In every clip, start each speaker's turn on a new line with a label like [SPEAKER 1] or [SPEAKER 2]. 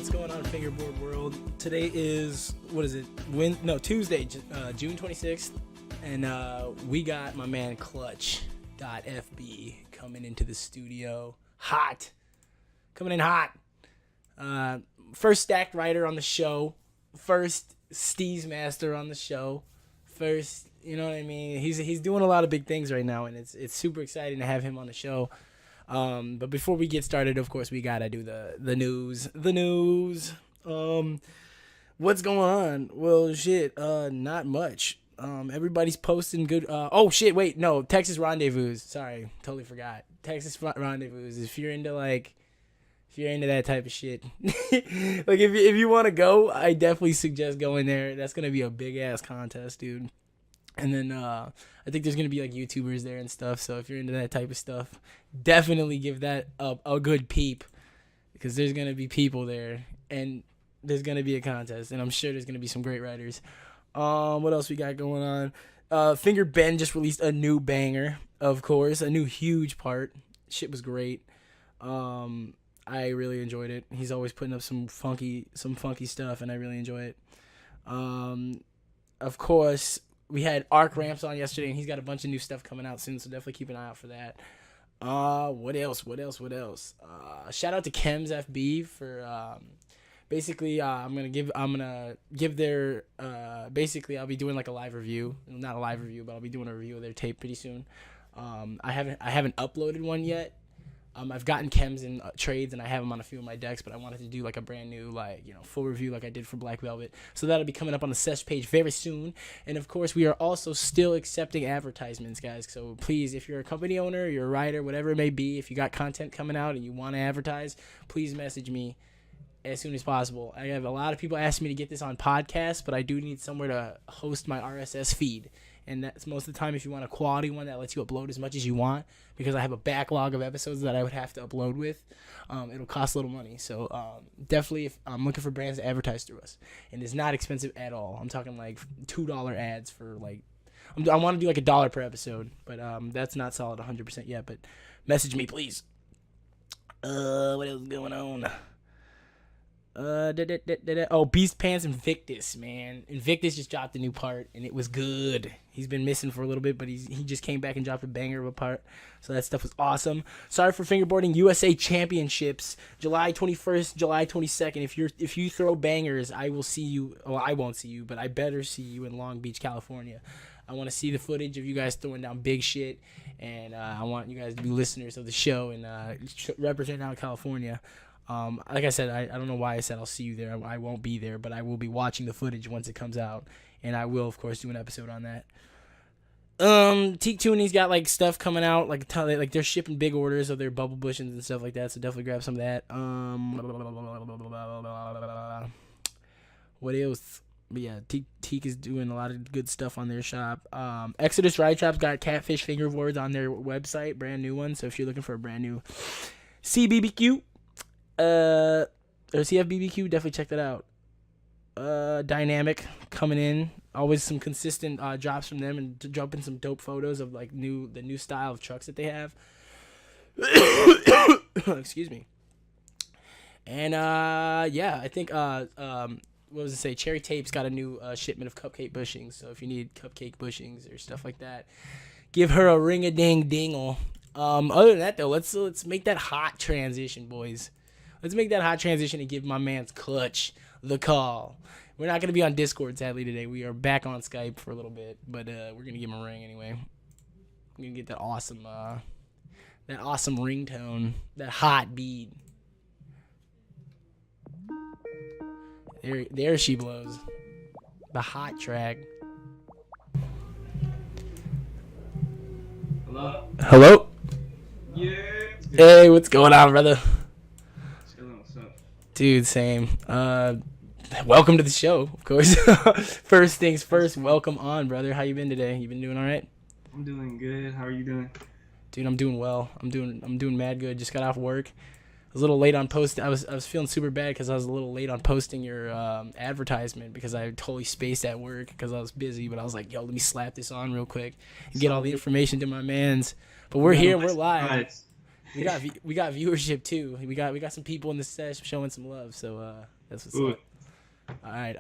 [SPEAKER 1] What's going on, Fingerboard World? Today is, Tuesday, June 26th, and we got my man Clutch.fb coming into the studio. Coming in hot. First stacked writer on the show, first Steez Master on the show, first, you know what I mean? He's doing a lot of big things right now, and it's super exciting to have him on the show. But before we get started, of course, we gotta do the news. What's going on? Well, shit, not much. Everybody's posting good. Texas Rendezvous. Sorry, totally forgot. Texas Rendezvous. If you're into that type of shit, like if you want to go, I definitely suggest going there. That's gonna be a big ass contest, dude. And then I think there's going to be like YouTubers there and stuff. So if you're into that type of stuff, definitely give that a good peep, because there's going to be people there and there's going to be a contest. And I'm sure there's going to be some great writers. What else we got going on? Finger Ben just released a new banger, of course. A new huge part. Shit was great. I really enjoyed it. He's always putting up some funky stuff, and I really enjoy it. Of course, we had Arc Ramps on yesterday, and he's got a bunch of new stuff coming out soon, so definitely keep an eye out for that. What else? Shout out to Chems FB for basically I'm gonna give their basically I'll be doing like a live review, not a live review, but I'll be doing a review of their tape pretty soon. I haven't uploaded one yet. I've gotten chems in trades, and I have them on a few of my decks, but I wanted to do like a brand new, full review like I did for Black Velvet. So that'll be coming up on the Sesh page very soon. And of course, we are also still accepting advertisements, guys. So please, if you're a company owner, you're a writer, whatever it may be, if you got content coming out and you want to advertise, please message me as soon as possible. I have a lot of people asking me to get this on podcasts, but I do need somewhere to host my RSS feed. And that's most of the time if you want a quality one that lets you upload as much as you want, because I have a backlog of episodes that I would have to upload with. It'll cost a little money. So definitely, if I'm looking for brands to advertise through us. And it's not expensive at all. I'm talking like $2 ads for I want to do like $1 per episode, but that's not solid 100% yet. But message me, please. What else is going on? Beast Pants Invictus, man. Invictus just dropped a new part, and it was good. He's been missing for a little bit, but he just came back and dropped a banger of a part. So that stuff was awesome. Sorry for Fingerboarding USA Championships, July 21st, July 22nd. If you throw bangers, I will see you. Well, I won't see you, but I better see you in Long Beach, California. I want to see the footage of you guys throwing down big shit, and I want you guys to be listeners of the show and represent out California. Like I said, I don't know why I said I'll see you there. I won't be there, but I will be watching the footage once it comes out, and I will, of course, do an episode on that. Teak Tooney's got like stuff coming out, like they're shipping big orders of their bubble bushings and stuff like that. So definitely grab some of that. What else? But yeah, Teak is doing a lot of good stuff on their shop. Exodus Ride Shop's got Catfish fingerboards on their website, brand new one. So if you're looking for a brand new CBBQ or CFBBQ, definitely check that out. Dynamic coming in, always some consistent drops from them, and to jump in some dope photos of like the new style of trucks that they have. Excuse me. And I think what was it say? Cherry Tape's got a new shipment of cupcake bushings. So if you need cupcake bushings or stuff like that, give her a ring-a-ding-dingle. Other than that though, let's make that hot transition, boys. Let's make that hot transition and give my man's Clutch the call. We're not going to be on Discord, sadly, today. We are back on Skype for a little bit, but we're going to give him a ring anyway. I'm going to get that awesome ringtone, that hot beat. There she blows. The hot track. Hello?
[SPEAKER 2] Yeah.
[SPEAKER 1] Hey, what's going on, brother?
[SPEAKER 2] What's up?
[SPEAKER 1] Dude, same. Welcome to the show, of course. First things first, welcome on, brother. How you been today? You been doing all right?
[SPEAKER 2] I'm doing good. How are you doing?
[SPEAKER 1] Dude, I'm doing well. I'm doing mad good. Just got off work. I was a little late on posting. I was feeling super bad because I was a little late on posting your advertisement because I totally spaced at work because I was busy. But I was like, yo, let me slap this on real quick and get all the information to my mans. But we're here. We're live. we got viewership too. We got some people in the sesh showing some love. So that's what's
[SPEAKER 2] Ooh,
[SPEAKER 1] up. All right.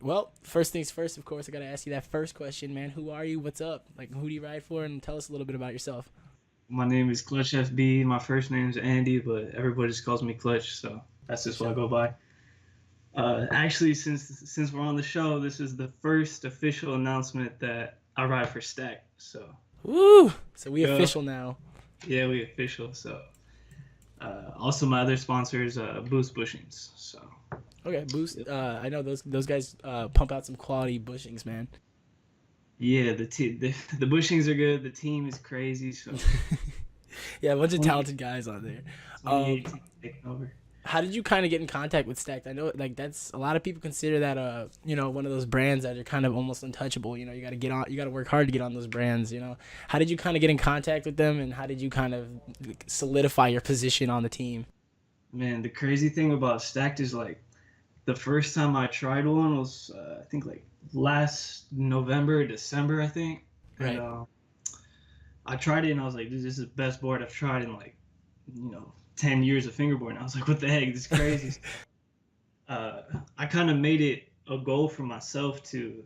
[SPEAKER 1] Well, first things first. Of course, I gotta ask you that first question, man. Who are you? What's up? Like, who do you ride for? And tell us a little bit about yourself.
[SPEAKER 2] my name is Clutch FB. My first name is Andy, but everybody just calls me Clutch, so that's
[SPEAKER 1] For
[SPEAKER 2] just what I
[SPEAKER 1] sure.
[SPEAKER 2] go by. Actually, since we're on the show, this is the first official announcement that I ride for Stack. So
[SPEAKER 1] Woo! So we
[SPEAKER 2] go.
[SPEAKER 1] official now.
[SPEAKER 2] Yeah, we official. So also my other sponsor is Boost Bushings. So
[SPEAKER 1] Okay, boost.
[SPEAKER 2] yep.
[SPEAKER 1] I know those guys pump out some quality bushings, man.
[SPEAKER 2] Yeah, the bushings are good. The team is crazy. So
[SPEAKER 1] Yeah, a bunch of
[SPEAKER 2] 20,
[SPEAKER 1] talented guys on there. Um,
[SPEAKER 2] 2018 taking over.
[SPEAKER 1] how did you kind of get in contact with Stacked? I know like that's a lot of people consider that one of those brands that are kind of almost untouchable. You got to get on, you got to work hard to get on those brands. How did you kind of get in contact with them, and how did you kind of solidify your position on the team?
[SPEAKER 2] Man, the crazy thing about Stacked is like the first time I tried one was I think like last November, December, I think, and
[SPEAKER 1] Right.
[SPEAKER 2] I tried it and I was like, this is the best board I've tried in like 10 years of fingerboarding. I was like, what the heck, this is crazy. uh, I kind of made it a goal for myself to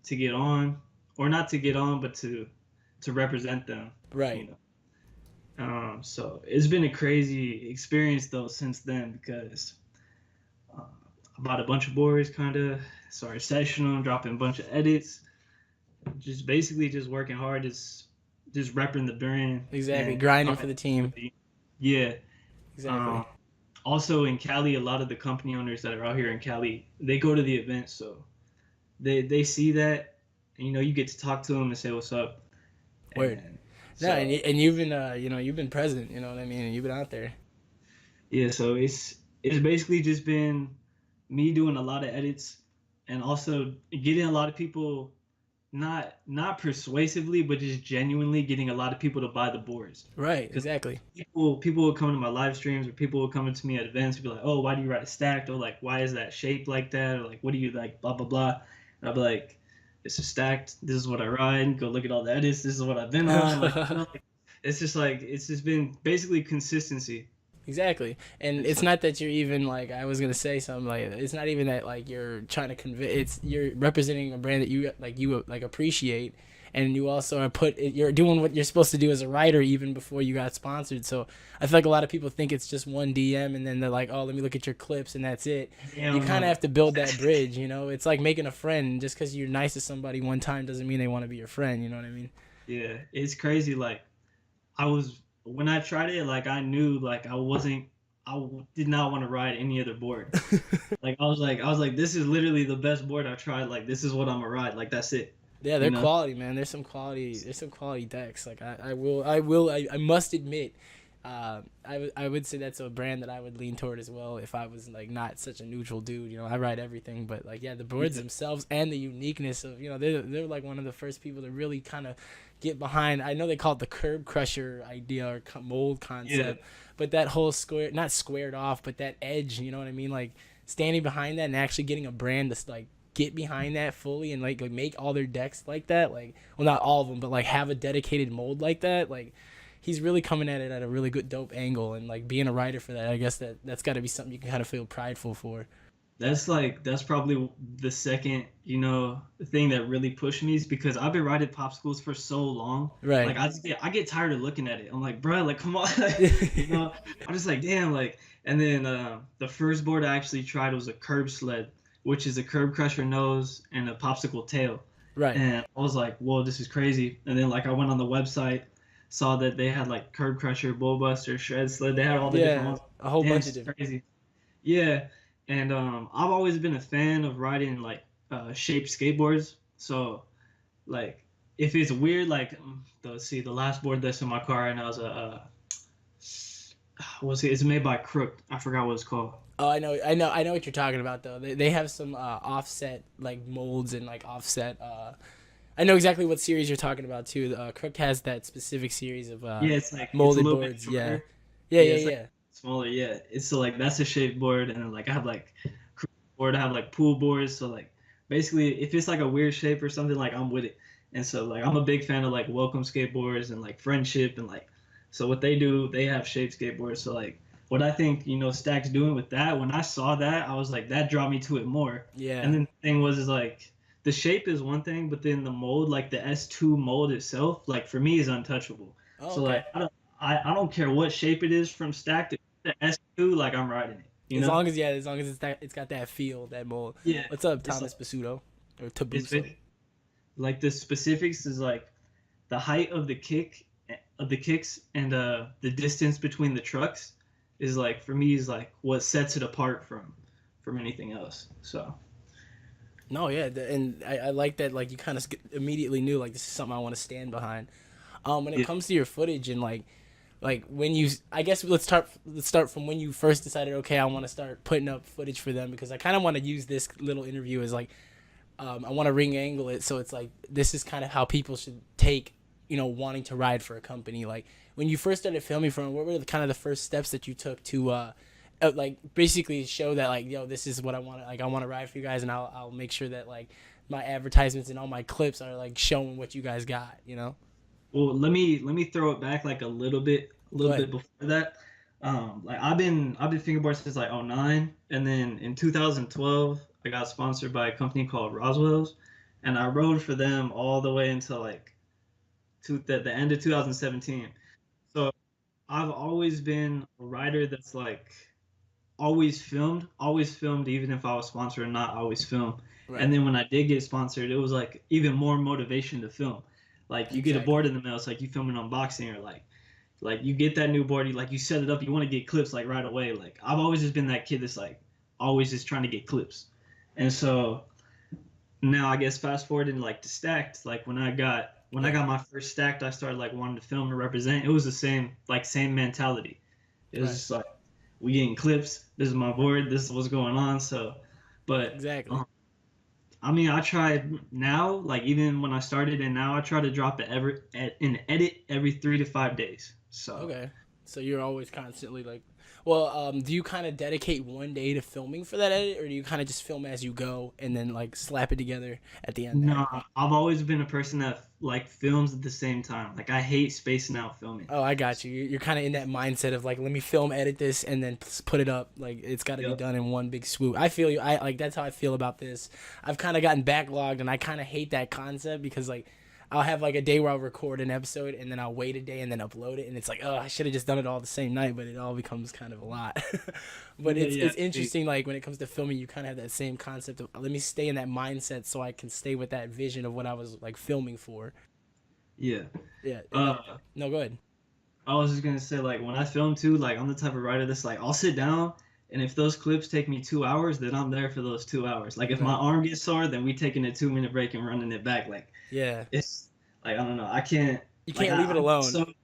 [SPEAKER 2] get on, or not to get on, but to represent them.
[SPEAKER 1] Right.
[SPEAKER 2] You know. So it's been a crazy experience though since then because uh, I bought a bunch of boards, kind of started sessioning them, dropping a bunch of edits, just basically just working hard, just repping the brand
[SPEAKER 1] Exactly.
[SPEAKER 2] and
[SPEAKER 1] Grinding for the team.
[SPEAKER 2] yeah.
[SPEAKER 1] Exactly.
[SPEAKER 2] Um, Also in Cali, a lot of the company owners that are out here in Cali, they go to the event, so they see that, and, you get to talk to them and say what's up,
[SPEAKER 1] Word.
[SPEAKER 2] and
[SPEAKER 1] No, and,
[SPEAKER 2] so
[SPEAKER 1] you've been you've been present. You know what I mean. And you've been out there.
[SPEAKER 2] yeah, so it's basically just been me doing a lot of edits, and also getting a lot of people, not persuasively, but just genuinely getting a lot of people to buy the boards.
[SPEAKER 1] Right.
[SPEAKER 2] Because
[SPEAKER 1] Exactly.
[SPEAKER 2] people will come to my live streams, or people will come to me at events and be like, oh, why do you ride a stacked? Or like, why is that shaped like that? Or like, what do you like? Blah blah blah. And I'll be like, it's a stacked. This is what I ride. Go look at all the edits. This is what I've been on. Like, it's just been basically consistency.
[SPEAKER 1] Exactly. And
[SPEAKER 2] It's
[SPEAKER 1] it's
[SPEAKER 2] like
[SPEAKER 1] not that you're even like I was gonna say something like it's not even that like you're trying to convince. It's you're representing a brand that you appreciate, and you also are you're doing what you're supposed to do as a writer even before you got sponsored. So I feel like a lot of people think it's just one DM and then they're like, oh, let me look at your clips and that's it. You
[SPEAKER 2] damn
[SPEAKER 1] kind of
[SPEAKER 2] no.
[SPEAKER 1] have to build that bridge. It's like making a friend. Just because you're nice to somebody one time doesn't mean they want to be your friend. You know what I mean?
[SPEAKER 2] Yeah, it's crazy. Like I was when I tried it, like I knew like did not want to ride any other board. Like I was like, this is literally the best board I've tried. Like this is what I'm gonna ride. Like that's it.
[SPEAKER 1] Yeah,
[SPEAKER 2] You
[SPEAKER 1] they're
[SPEAKER 2] know?
[SPEAKER 1] quality, man. There's some quality decks. Like I must admit, I would say that's a brand that I would lean toward as well if I was like not such a neutral dude. I ride everything, but like yeah, the boards
[SPEAKER 2] Yeah,
[SPEAKER 1] themselves and the uniqueness of they're like one of the first people to really kind of get behind. I know they call it the curb crusher idea or mold
[SPEAKER 2] yeah,
[SPEAKER 1] concept, but that whole square, not squared off, but that edge. You know what I mean? Like standing behind that and actually getting a brand that's like get behind that fully and like make all their decks like that, like well not all of them but like have a dedicated mold like that, like he's really coming at it at a really good dope angle, and like being a writer for that, I guess that's got to be something you can kind of feel prideful for.
[SPEAKER 2] that's probably the second thing that really pushed me is because I've been riding popsicles for so long.
[SPEAKER 1] Right.
[SPEAKER 2] Like I get tired of looking at it. I'm like, bro, like come on, you know. I'm just like, damn, like. And then the first board I actually tried was a curb sled, which is a curb crusher nose and a popsicle tail.
[SPEAKER 1] Right.
[SPEAKER 2] And I was like, whoa, this is crazy. And then like I went on the website, saw that they had like curb crusher, bull buster, shred sled. They had all the different
[SPEAKER 1] Yeah,
[SPEAKER 2] ones.
[SPEAKER 1] a whole
[SPEAKER 2] Damn,
[SPEAKER 1] bunch
[SPEAKER 2] this
[SPEAKER 1] of
[SPEAKER 2] is
[SPEAKER 1] different.
[SPEAKER 2] crazy. Yeah, and I've always been a fan of riding like shaped skateboards. So like if it's weird, like the last board that's in my car right now is what's it? It's made by Crook. I forgot what it's called.
[SPEAKER 1] Oh, I know what you're talking about though. They have some offset like molds and like offset. I know exactly what series you're talking about too. Crook has that specific series of
[SPEAKER 2] Yeah, it's a
[SPEAKER 1] molded
[SPEAKER 2] little bit
[SPEAKER 1] boards. Yeah,
[SPEAKER 2] shorter.
[SPEAKER 1] yeah,
[SPEAKER 2] Yeah,
[SPEAKER 1] yeah,
[SPEAKER 2] it's like
[SPEAKER 1] yeah.
[SPEAKER 2] smaller. Yeah, it's so like that's a shaped board, and then like I have like board, I have like pool boards. So like basically, if it's like a weird shape or something, like I'm with it. And so like I'm a big fan of like welcome skateboards and like friendship and like So what they do, they have shape skateboards. So like what I think, Stack's doing with that, when I saw that, I was like, that draw me to it more.
[SPEAKER 1] Yeah.
[SPEAKER 2] And then the thing was is like the shape is one thing, but then the mold, like the S2 mold itself, like for me is untouchable.
[SPEAKER 1] Oh,
[SPEAKER 2] So
[SPEAKER 1] okay.
[SPEAKER 2] like I don't care what shape it is from Stack to the S2, like I'm riding it, you
[SPEAKER 1] As
[SPEAKER 2] know?
[SPEAKER 1] long as it's got that feel, that mold.
[SPEAKER 2] Yeah.
[SPEAKER 1] What's up,
[SPEAKER 2] It's like
[SPEAKER 1] Thomas Basuto or
[SPEAKER 2] it's
[SPEAKER 1] Tabuso?
[SPEAKER 2] basi- like the specifics is like the height of the kicks and the distance between the trucks is like for me is like what sets it apart from anything else. So
[SPEAKER 1] No, yeah, and I like that. Like you kind of immediately knew like this is something I want to stand behind. When it
[SPEAKER 2] yeah,
[SPEAKER 1] comes to your footage and like when you, I guess let's start from when you first decided, okay, I want to start putting up footage for them, because I kind of want to use this little interview as like, I want to ring angle it so it's like this is kind of how people should take, wanting to ride for a company. Like when you first started filming for them, what were the kind of the first steps that you took to like basically show that like, yo, this is what I want to, like, I want to ride for you guys, and I'll make sure that like my advertisements and all my clips are like showing what you guys got.
[SPEAKER 2] well, let me throw it back like a
[SPEAKER 1] Go
[SPEAKER 2] little
[SPEAKER 1] ahead.
[SPEAKER 2] bit before that. Like I've been fingerboard since like '09, and then in 2012 I got sponsored by a company called Roswell's, and I rode for them all the way until like the end of 2017. So I've always been a rider that's like always filmed, even if I was sponsored or not, I always film.
[SPEAKER 1] Right.
[SPEAKER 2] And then when I did get sponsored, it was like even more motivation to film. Like you get a
[SPEAKER 1] Exactly.
[SPEAKER 2] board in the mail, it's like you film an unboxing, or like you get that new board, you set it up, you want to get clips like right away. Like I've always just been that kid that's like always just trying to get clips. And so now I guess fast forward and like to stacked, like when I
[SPEAKER 1] Yeah.
[SPEAKER 2] got my first stacked, I started like wanting to film and represent. It was the same mentality. It was
[SPEAKER 1] Right.
[SPEAKER 2] just like we getting clips. This is my board. This is what's going on. So, but
[SPEAKER 1] Exactly.
[SPEAKER 2] I mean, I try now, like even when I started, and now I try to drop an edit every 3 to 5 days. So
[SPEAKER 1] Okay. So you're always constantly like, well, do you kind of dedicate one day to filming for that edit, or do you kind of just film as you go and then like slap it together at the end there?
[SPEAKER 2] no, I've always been a person that like films at the same time. Like I hate spacing out filming.
[SPEAKER 1] Oh, I got you. You're kind of in that mindset of like, let me film, edit this, and then put it up. Like it's got to be
[SPEAKER 2] Yep.
[SPEAKER 1] done in one big swoop. I feel you. I like that's how I feel about this. I've kind of gotten backlogged, and I kind of hate that concept because like I'll have like a day where I'll record an episode and then I'll wait a day and then upload it, and it's like, oh, I should have just done it all the same night, but it all becomes kind of a lot. But
[SPEAKER 2] Yeah, yeah.
[SPEAKER 1] it's interesting. Like when it comes to filming, you kind of have that same concept of let me stay in that mindset so I can stay with that vision of what I was like filming for.
[SPEAKER 2] Yeah.
[SPEAKER 1] Yeah. And
[SPEAKER 2] Uh,
[SPEAKER 1] no, go ahead.
[SPEAKER 2] I was just gonna say like when I film too, like I'm the type of writer that's like I'll sit down, and if those clips take me 2 hours, then I'm there for those 2 hours. Like if my
[SPEAKER 1] Right.
[SPEAKER 2] arm gets sore, then we taking a 2 minute break and running it back. Like
[SPEAKER 1] Yeah.
[SPEAKER 2] it's like I don't know. I can't
[SPEAKER 1] You
[SPEAKER 2] like
[SPEAKER 1] can't leave it alone.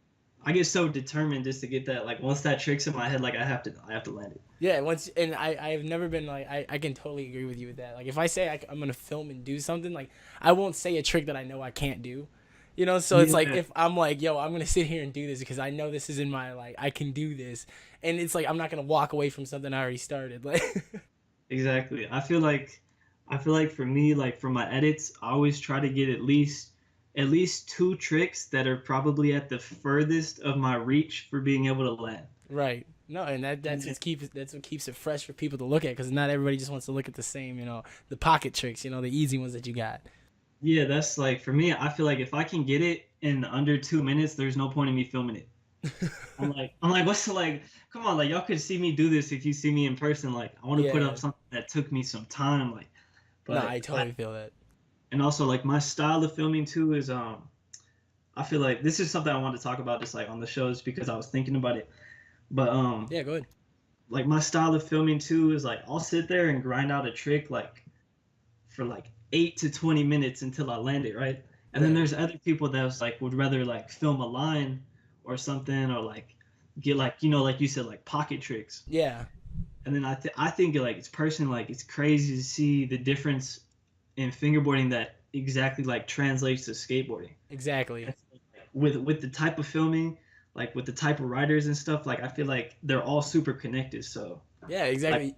[SPEAKER 2] I get so determined just to get that. Like once that trick's in my head, like I have to land it.
[SPEAKER 1] Yeah, once and I've never been like I can totally agree with you with that. Like if I say I'm gonna film and do something, like I won't say a trick that I know I can't do. So it's like
[SPEAKER 2] Yeah,
[SPEAKER 1] if I'm like, yo, I'm gonna sit here and do this because I know this is in my like I can do this, and it's like I'm not gonna walk away from something I already started. Like,
[SPEAKER 2] exactly. I feel like for me, like for my edits, I always try to get at least two tricks that are probably at the furthest of my reach for being able to land.
[SPEAKER 1] right? No, and that's what keeps it fresh for people to look at because not everybody just wants to look at the same, the pocket tricks, the easy ones that you got.
[SPEAKER 2] Yeah, that's like for me, I feel like if I can get it in under 2 minutes, there's no point in me filming it. I'm like, what's the like? Come on, like y'all could see me do this if you see me in person. Like I want to put
[SPEAKER 1] Yeah.
[SPEAKER 2] up something that took me some time. Like,
[SPEAKER 1] No, I
[SPEAKER 2] but
[SPEAKER 1] totally feel that.
[SPEAKER 2] and also like my style of filming too is I feel like this is something I want to talk about just like on the shows because I was thinking about it. But
[SPEAKER 1] Yeah, go ahead.
[SPEAKER 2] like my style of filming too is like I'll sit there and grind out a trick like for like 8 to 20 minutes until I land it, right? And then
[SPEAKER 1] Right.
[SPEAKER 2] there's other people that was like would rather like film a line or something or like get like like you said like pocket tricks.
[SPEAKER 1] Yeah.
[SPEAKER 2] And then I think like it's personally like it's crazy to see the difference in fingerboarding that exactly like translates to skateboarding.
[SPEAKER 1] Exactly.
[SPEAKER 2] With the type of filming, like with the type of writers and stuff, like I feel like they're all super connected. So
[SPEAKER 1] Yeah,
[SPEAKER 2] like
[SPEAKER 1] exactly.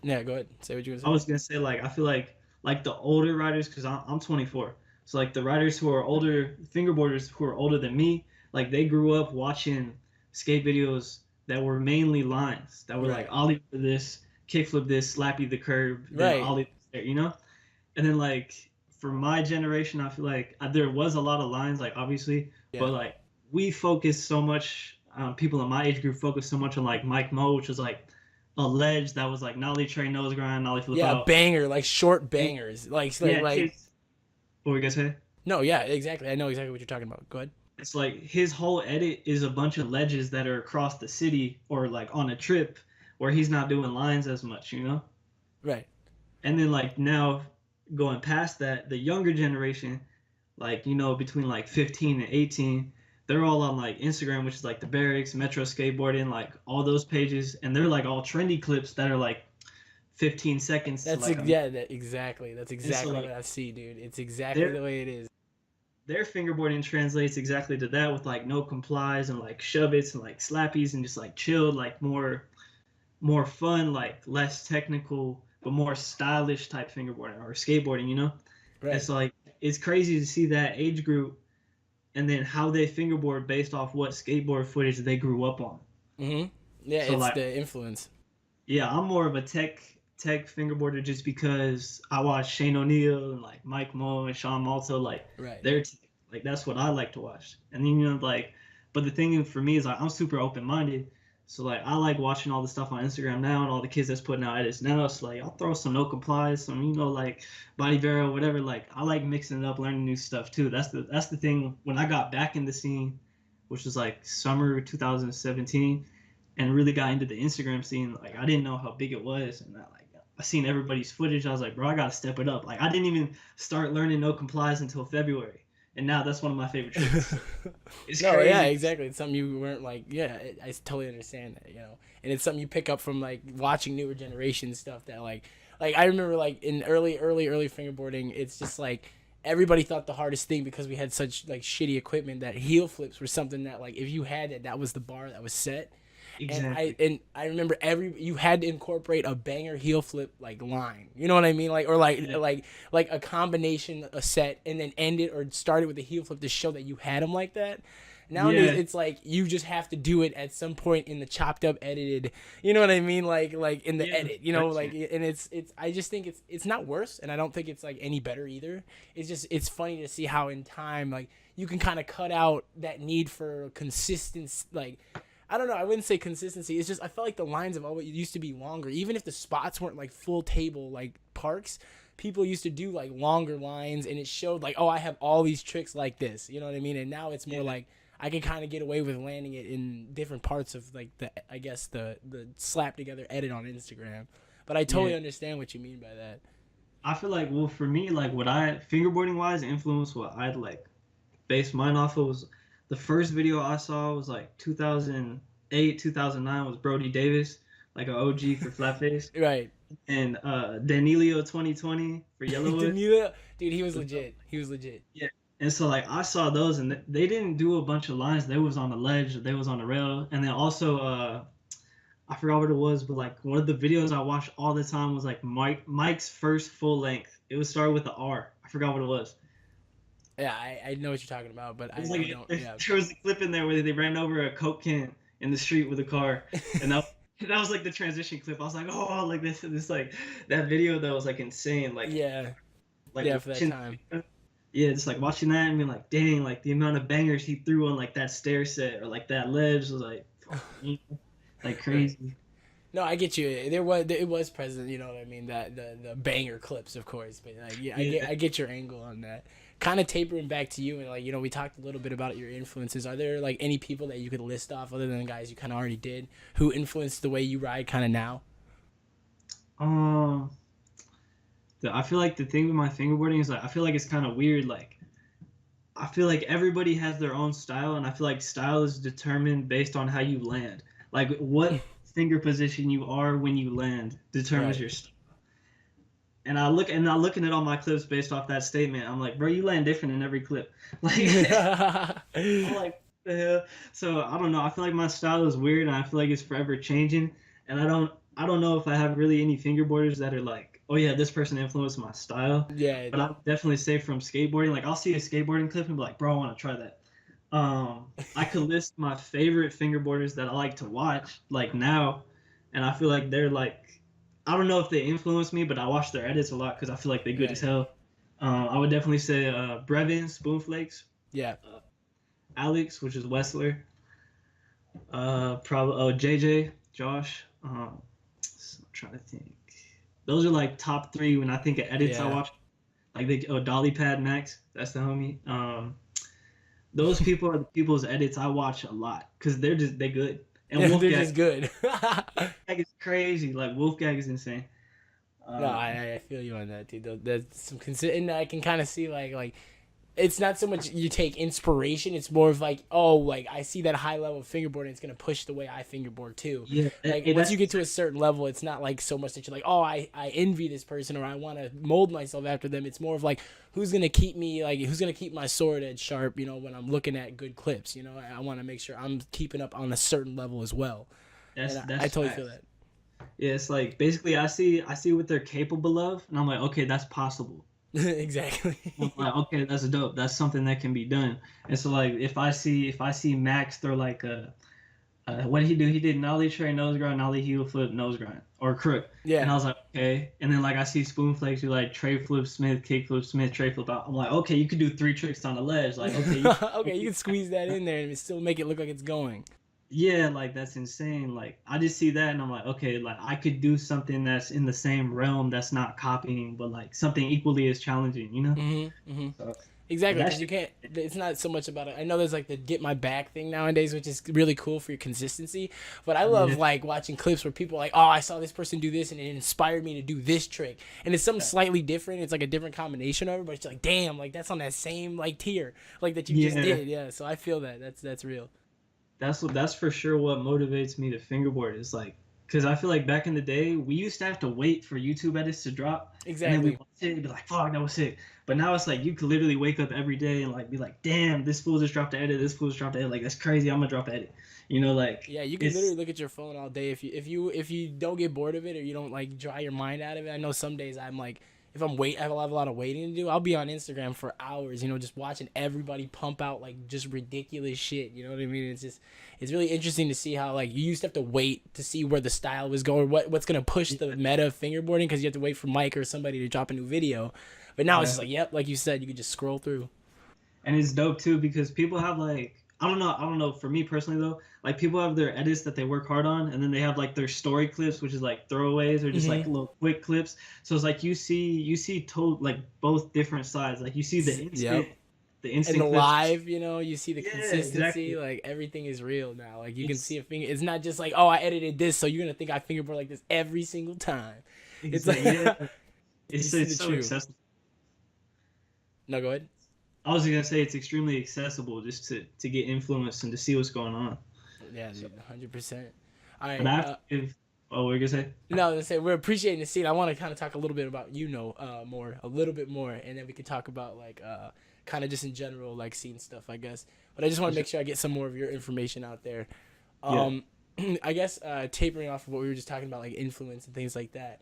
[SPEAKER 1] Yeah, go ahead. Say what you were
[SPEAKER 2] I
[SPEAKER 1] gonna say.
[SPEAKER 2] was gonna say like I feel like the older writers because I'm 24, so like the writers who are older fingerboarders who are older than me, like they grew up watching skate videos that were mainly lines that were like
[SPEAKER 1] Right.
[SPEAKER 2] ollie for this, kickflip this, slap you the curb, then
[SPEAKER 1] Right.
[SPEAKER 2] ollie there, And then like for my generation, I feel like there was a lot of lines, like obviously, but
[SPEAKER 1] Yeah.
[SPEAKER 2] like we focused so much. People in my age group focused so much on like Mike Mo, which was like a ledge that was like nollie tray nose grind, nollie flip
[SPEAKER 1] Yeah,
[SPEAKER 2] out.
[SPEAKER 1] banger, like short
[SPEAKER 2] And,
[SPEAKER 1] bangers.
[SPEAKER 2] yeah,
[SPEAKER 1] Like
[SPEAKER 2] his. What were you gonna say?
[SPEAKER 1] no, yeah, exactly. I know exactly what you're talking about. Go ahead.
[SPEAKER 2] It's like his whole edit is a bunch of ledges that are across the city or like on a trip where he's not doing lines as much.
[SPEAKER 1] Right.
[SPEAKER 2] And then like now going past that, the younger generation, like between like 15 and 18, they're all on like Instagram, which is like the Barracks, Metro Skateboarding, like all those pages, and they're like all trendy clips that are like 15 seconds to like a minute.
[SPEAKER 1] Yeah, exactly. That's
[SPEAKER 2] And so
[SPEAKER 1] exactly what
[SPEAKER 2] like
[SPEAKER 1] I see, dude. It's exactly
[SPEAKER 2] their
[SPEAKER 1] the way it is.
[SPEAKER 2] their fingerboarding translates exactly to that with like no complies and like shove it's and like slappies and just like chilled, like more fun, like less technical but more stylish type fingerboarding or skateboarding.
[SPEAKER 1] Right.
[SPEAKER 2] It's like it's crazy to see that age group and then how they fingerboard based off what skateboard footage they grew up on.
[SPEAKER 1] Mhm. Yeah,
[SPEAKER 2] So
[SPEAKER 1] it's
[SPEAKER 2] like,
[SPEAKER 1] the influence.
[SPEAKER 2] yeah, I'm more of a tech fingerboarder just because I watch Shane O'Neill and like Mike Mo and Sean Malto, like
[SPEAKER 1] Right.
[SPEAKER 2] they're like that's what I like to watch. And then like, but the thing for me is like I'm super open minded. So like I like watching all the stuff on Instagram now and all the kids that's putting out edits now. So like I'll throw some no complies, some like body barrel, whatever. Like I like mixing it up, learning new stuff too. That's the thing. When I got back in the scene, which was like summer 2017, and really got into the Instagram scene, like I didn't know how big it was, and I seen everybody's footage. I was like, bro, I gotta step it up. Like I didn't even start learning no complies until February, and now that's one of my favorite tricks. It's
[SPEAKER 1] No, yeah,
[SPEAKER 2] crazy.
[SPEAKER 1] exactly. It's something you weren't like. Yeah, I totally understand that. And it's something you pick up from like watching newer generation stuff that like I remember like in early fingerboarding, it's just like everybody thought the hardest thing because we had such like shitty equipment that heel flips were something that like if you had it, that was the bar that was set. And I
[SPEAKER 2] Exactly.
[SPEAKER 1] and I remember you had to incorporate a banger heel flip like line. You know what I mean? Like or
[SPEAKER 2] Yeah.
[SPEAKER 1] like a combination, a set, and then end it or start it with a heel flip to show that you had them like that. Nowadays,
[SPEAKER 2] Yeah.
[SPEAKER 1] it's like you just have to do it at some point in the chopped up, edited. You know what I mean? Like in the
[SPEAKER 2] Yeah.
[SPEAKER 1] edit. Like
[SPEAKER 2] Gotcha.
[SPEAKER 1] and it's. I just think it's not worse, and I don't think it's like any better either. It's funny to see how in time like you can kind of cut out that need for consistency. Like I don't know. I wouldn't say consistency. It's just I felt like the lines have always used to be longer, even if the spots weren't like full table like parks. People used to do like longer lines, and it showed like, oh, I have all these tricks like this. You know what I mean? And now it's more
[SPEAKER 2] Yeah.
[SPEAKER 1] like I can kind of get away with landing it in different parts of like I guess the slap together edit on Instagram. But I totally
[SPEAKER 2] Yeah.
[SPEAKER 1] understand what you mean by that.
[SPEAKER 2] I feel like, well, for me, like what I fingerboarding wise influenced what I'd like base mine off of was the first video I saw was like 2008, 2009 was Brody Davis, like an OG for flat face,
[SPEAKER 1] Right.
[SPEAKER 2] and Danilio 2020 for Yellowwood.
[SPEAKER 1] Danilo, dude, he was legit. He was legit.
[SPEAKER 2] Yeah. And so like I saw those and they didn't do a bunch of lines. They was on the ledge, they was on the rail, and then also I forgot what it was, but like one of the videos I watched all the time was like Mike's first full length. It was started with the R. I forgot what it was.
[SPEAKER 1] Yeah, I know what you're talking about, but
[SPEAKER 2] It was
[SPEAKER 1] I
[SPEAKER 2] like
[SPEAKER 1] don't. Yeah.
[SPEAKER 2] there was a clip in there where they ran over a Coke can in the street with a car, and that was like the transition clip. I was like, oh, like this like that video that was like insane.
[SPEAKER 1] Yeah.
[SPEAKER 2] Like
[SPEAKER 1] Yeah, for that
[SPEAKER 2] watching,
[SPEAKER 1] time.
[SPEAKER 2] yeah, just like watching that and being like, dang, like the amount of bangers he threw on like that stair set or like that ledge was like, like
[SPEAKER 1] Right.
[SPEAKER 2] crazy.
[SPEAKER 1] No, I get you. It was present. You know what I mean? That the banger clips, of course. But like, yeah,
[SPEAKER 2] Yeah.
[SPEAKER 1] I get your angle on that. Kind of tapering back to you, and like we talked a little bit about your influences. Are there like any people that you could list off other than the guys you kind of already did who influenced the way you ride kind of now?
[SPEAKER 2] Um, I feel like the thing with my fingerboarding is like I feel like it's kind of weird. Like I feel like everybody has their own style, and I feel like style is determined based on how you land. Like what finger position you are when you land determines
[SPEAKER 1] Right.
[SPEAKER 2] your style. And I looking at all my clips based off that statement. I'm like, bro, you land different in every clip. Like I'm like, what the hell? So I don't know. I feel like my style is weird, and I feel like it's forever changing. And I don't know if I have really any fingerboarders that are like, oh yeah, this person influenced my style.
[SPEAKER 1] Yeah.
[SPEAKER 2] But I would definitely say from skateboarding, like I'll see a skateboarding clip and be like, bro, I want to try that. I could list my favorite fingerboarders that I like to watch like now, and I feel like they're like, I don't know if they influence me, but I watch their edits a lot because I feel like they're good as
[SPEAKER 1] Right.
[SPEAKER 2] hell. I would definitely say Brevin Spoonflakes,
[SPEAKER 1] Yeah.
[SPEAKER 2] uh, Alex, which is Wessler, probably JJ, Josh. I'm trying to think. Those are like top three when I think of edits I
[SPEAKER 1] Yeah.
[SPEAKER 2] watch. Like Dolly Pad Max, that's the homie. Those people are the people's edits I watch a lot because they good. And
[SPEAKER 1] Yeah, they're
[SPEAKER 2] Wolfgang
[SPEAKER 1] just good.
[SPEAKER 2] is crazy. Like Wolfgang is insane.
[SPEAKER 1] No,
[SPEAKER 2] Um,
[SPEAKER 1] I feel you on that, dude. There's some and I can kind of see like it's not so much you take inspiration. It's more of like, oh, like I see that high level fingerboarding. It's gonna push the way I fingerboard too.
[SPEAKER 2] yeah,
[SPEAKER 1] Like once you get to a certain level, it's not like so much that you're like, oh, I envy this person or I want to mold myself after them. It's more of like who's gonna keep me like who's gonna keep my sword edge sharp. You know, when I'm looking at good clips. You know, I want to make sure I'm keeping up on a certain level as well. And I
[SPEAKER 2] that's
[SPEAKER 1] totally feel
[SPEAKER 2] facts.
[SPEAKER 1] that.
[SPEAKER 2] Yeah, it's like basically I see what they're capable of, and I'm like, okay, that's possible. I'm
[SPEAKER 1] Exactly.
[SPEAKER 2] like, okay, that's dope. That's something that can be done. And so like if I see Max throw like a what did he do? He did nollie tray nose grind, nollie heel flip nose grind, or crook. And
[SPEAKER 1] Yeah.
[SPEAKER 2] I was like, okay. And then like I see spoon flakes do like tray flip Smith, kick flip Smith, tray flip out. I'm like, okay, you could do three tricks on the ledge. Like, okay,
[SPEAKER 1] Okay, you can squeeze that in there and still make it look like it's going.
[SPEAKER 2] yeah, like that's insane. Like I just see that and I'm like, okay, like I could do something that's in the same realm that's not copying, but like something equally as challenging, you know? So
[SPEAKER 1] Exactly,
[SPEAKER 2] that
[SPEAKER 1] because you
[SPEAKER 2] shit,
[SPEAKER 1] can't. It's not so much about it. I know there's like the get my back thing nowadays, which is really cool for your consistency. But I love
[SPEAKER 2] yeah,
[SPEAKER 1] like watching clips where people are like, oh, I saw this person do this and it inspired me to do this trick, and it's something slightly different. It's like a different combination of it, but it's like, damn, like that's on that same like tier, like that you just
[SPEAKER 2] yeah.
[SPEAKER 1] did. Yeah, so I feel that. That's real.
[SPEAKER 2] That's for sure what motivates me to fingerboard is like because I feel like back in the day we used to have to wait for YouTube edits to drop and then we
[SPEAKER 1] Exactly.
[SPEAKER 2] watch it and be like fuck that was sick, but now it's like you could literally wake up every day and like be like damn this fool just dropped the edit, this fool just dropped the edit, like that's crazy, I'm gonna drop the edit, like
[SPEAKER 1] Yeah, you can literally
[SPEAKER 2] it's
[SPEAKER 1] look at your phone all day if you don't get bored of it or you don't like dry your mind out of it. I know some days I'm like if I have a lot of waiting to do, I'll be on Instagram for hours, just watching everybody pump out like just ridiculous shit. You know what I mean? It's really interesting to see how like you used to have to wait to see where the style was going, what's gonna push the meta of fingerboarding because you have to wait for Mike or somebody to drop a new video. But now it's
[SPEAKER 2] yeah.
[SPEAKER 1] just like, yep, like you said, you can just scroll through.
[SPEAKER 2] And it's dope too because people have like I don't know for me personally though, like people have their edits that they work hard on and then they have like their story clips which is like throwaways or just like
[SPEAKER 1] Hmm.
[SPEAKER 2] little quick clips. So it's like you see like both different sides. Like you see the instant
[SPEAKER 1] Yep.
[SPEAKER 2] the
[SPEAKER 1] And the
[SPEAKER 2] instant clips.
[SPEAKER 1] live, you see the
[SPEAKER 2] Yeah,
[SPEAKER 1] consistency.
[SPEAKER 2] exactly.
[SPEAKER 1] Like everything is real now. Like you can see
[SPEAKER 2] It's
[SPEAKER 1] a finger. It's not just like, oh, I edited this, so you're gonna think I fingerboard like this every single time. It's like
[SPEAKER 2] exactly yeah.
[SPEAKER 1] you
[SPEAKER 2] It's
[SPEAKER 1] see the
[SPEAKER 2] it's so
[SPEAKER 1] truth.
[SPEAKER 2] accessible.
[SPEAKER 1] No, go ahead.
[SPEAKER 2] I was gonna say it's extremely accessible just to get influenced and to see what's going on.
[SPEAKER 1] Yeah,
[SPEAKER 2] So,
[SPEAKER 1] dude, 100%. All
[SPEAKER 2] but
[SPEAKER 1] right.
[SPEAKER 2] I have to give. Oh, what were you gonna say?
[SPEAKER 1] No, let's say we're appreciating the scene. I want to kind of talk a little bit about a little bit more, and then we can talk about like kind of just in general like scene stuff, I guess. But I just want
[SPEAKER 2] For
[SPEAKER 1] to
[SPEAKER 2] sure.
[SPEAKER 1] make sure I get some more of your information out there.
[SPEAKER 2] Yeah.
[SPEAKER 1] Um, I guess tapering off of what we were just talking about, like influence and things like that.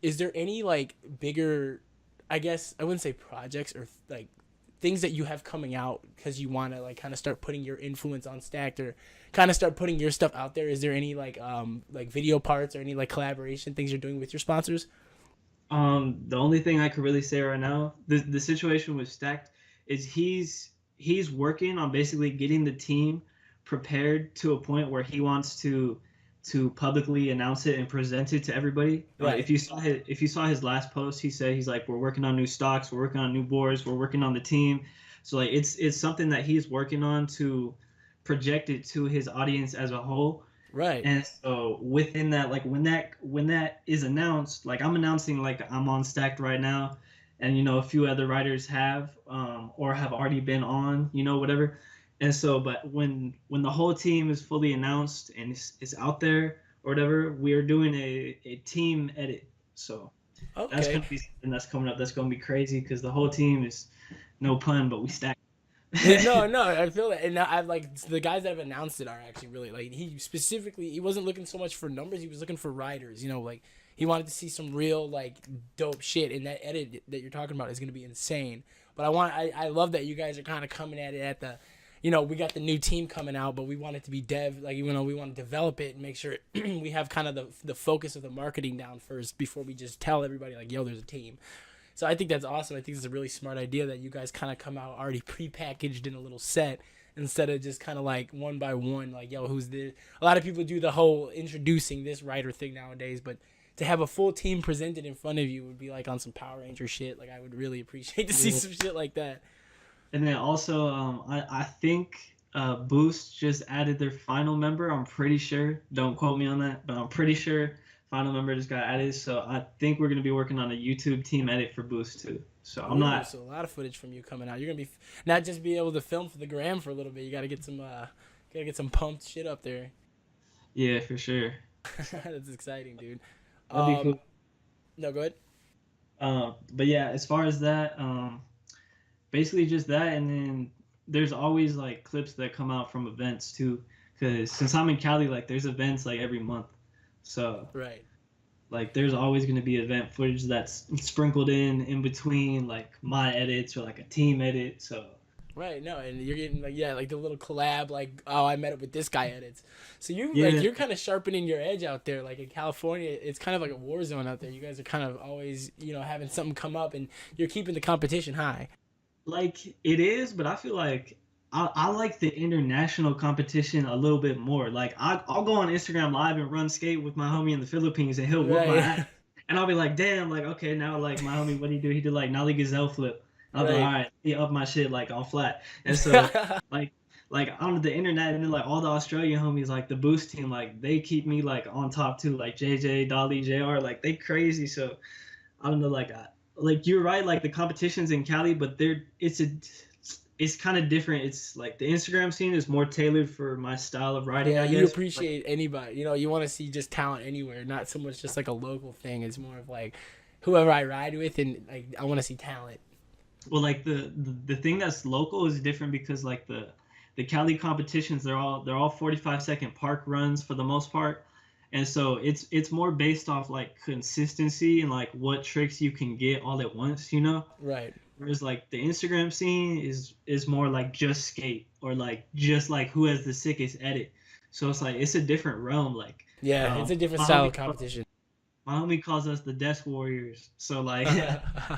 [SPEAKER 1] Is there any like bigger, I guess I wouldn't say projects or like things that you have coming out because you want to like kind of start putting your influence on Stacked or kind of start putting your stuff out there? Is there any like video parts or any like collaboration things you're doing with your sponsors?
[SPEAKER 2] The only thing I could really say right now, the situation with Stacked is he's working on basically getting the team prepared to a point where he wants to publicly announce it and present it to everybody.
[SPEAKER 1] Right.
[SPEAKER 2] If you saw his last post, he said he's like we're working on new stocks, we're working on new boards, we're working on the team. So like it's something that he's working on to project it to his audience as a whole.
[SPEAKER 1] Right.
[SPEAKER 2] And so within that, like when that is announced, like I'm announcing like I'm on Stacked right now, and a few other writers have or have already been on, whatever. And so, but when the whole team is fully announced and is out there or whatever, we are doing a team edit. So that's
[SPEAKER 1] Okay.
[SPEAKER 2] gonna be something that's coming up. That's gonna be crazy because the whole team is no pun, but we stacked.
[SPEAKER 1] No, no, I feel that, and I like the guys that have announced it are actually really like he wasn't looking so much for numbers, he was looking for riders, like he wanted to see some real like dope shit, and that edit that you're talking about is gonna be insane. But I love that you guys are kind of coming at it we got the new team coming out, but we want it to be we want to develop it and make sure we have kind of the focus of the marketing down first before we just tell everybody like, yo, there's a team. So I think that's awesome. I think it's a really smart idea that you guys kind of come out already prepackaged in a little set instead of just kind of like one by one, like, yo, who's this? A lot of people do the whole introducing this writer thing nowadays, but to have a full team presented in front of you would be like on some Power Ranger shit. Like, I would really appreciate to see some shit like that.
[SPEAKER 2] And then also, I think Boost just added their final member. I'm pretty sure. Don't quote me on that, but I'm pretty sure final member just got added. So I think we're gonna be working on a YouTube team edit for Boost too. So I'm not.
[SPEAKER 1] So a lot of footage from you coming out. You're gonna be not just be able to film for the gram for a little bit. You gotta get some pumped shit up there.
[SPEAKER 2] Yeah, for sure.
[SPEAKER 1] That's exciting, dude.
[SPEAKER 2] That'd be cool.
[SPEAKER 1] No, go ahead.
[SPEAKER 2] But yeah, as far as that, basically just that, and then there's always like clips that come out from events too. Because since I'm in Cali, like there's events like every month, so
[SPEAKER 1] Right.
[SPEAKER 2] like there's always gonna be event footage that's sprinkled in between like my edits or like a team edit. So
[SPEAKER 1] Right, no, and you're getting like the little collab, like, oh, I met up with this guy edits. So
[SPEAKER 2] yeah,
[SPEAKER 1] you're kind of sharpening your edge out there. Like in California, it's kind of like a war zone out there. You guys are kind of always, having something come up, and you're keeping the competition high.
[SPEAKER 2] like it is, but I feel like I like the international competition a little bit more. Like I'll go on Instagram Live and run skate with my homie in the Philippines, and he'll whoop my
[SPEAKER 1] Right,
[SPEAKER 2] ass. And I'll be like, damn, like okay, now like my homie, what did he do? He did like nollie gazelle flip. I'll be like, all
[SPEAKER 1] right.
[SPEAKER 2] right, he up my shit like all flat. And so like on the internet, and then like all the Australian homies, like the Boost team, like they keep me like on top too. Like JJ, Dolly, JR, like they crazy. So I don't know, like you're right, like the competition's in Cali, but it's kind of different. It's like the Instagram scene is more tailored for my style of writing,
[SPEAKER 1] Yeah,
[SPEAKER 2] I
[SPEAKER 1] you
[SPEAKER 2] guess. Like,
[SPEAKER 1] appreciate anybody. You want to see just talent anywhere, not so much just like a local thing. It's more of like whoever I ride with, and like I want to see talent.
[SPEAKER 2] well, like the thing that's local is different because like the Cali competitions, they're all 45-second park runs for the most part, and so it's more based off like consistency and like what tricks you can get all at once, you know.
[SPEAKER 1] Right.
[SPEAKER 2] Whereas like the Instagram scene is more like just skate or like just like who has the sickest edit. So it's like it's a different realm. Like
[SPEAKER 1] Yeah, it's a different
[SPEAKER 2] my
[SPEAKER 1] style of
[SPEAKER 2] homie
[SPEAKER 1] competition.
[SPEAKER 2] my homie calls us the Desk Warriors. So like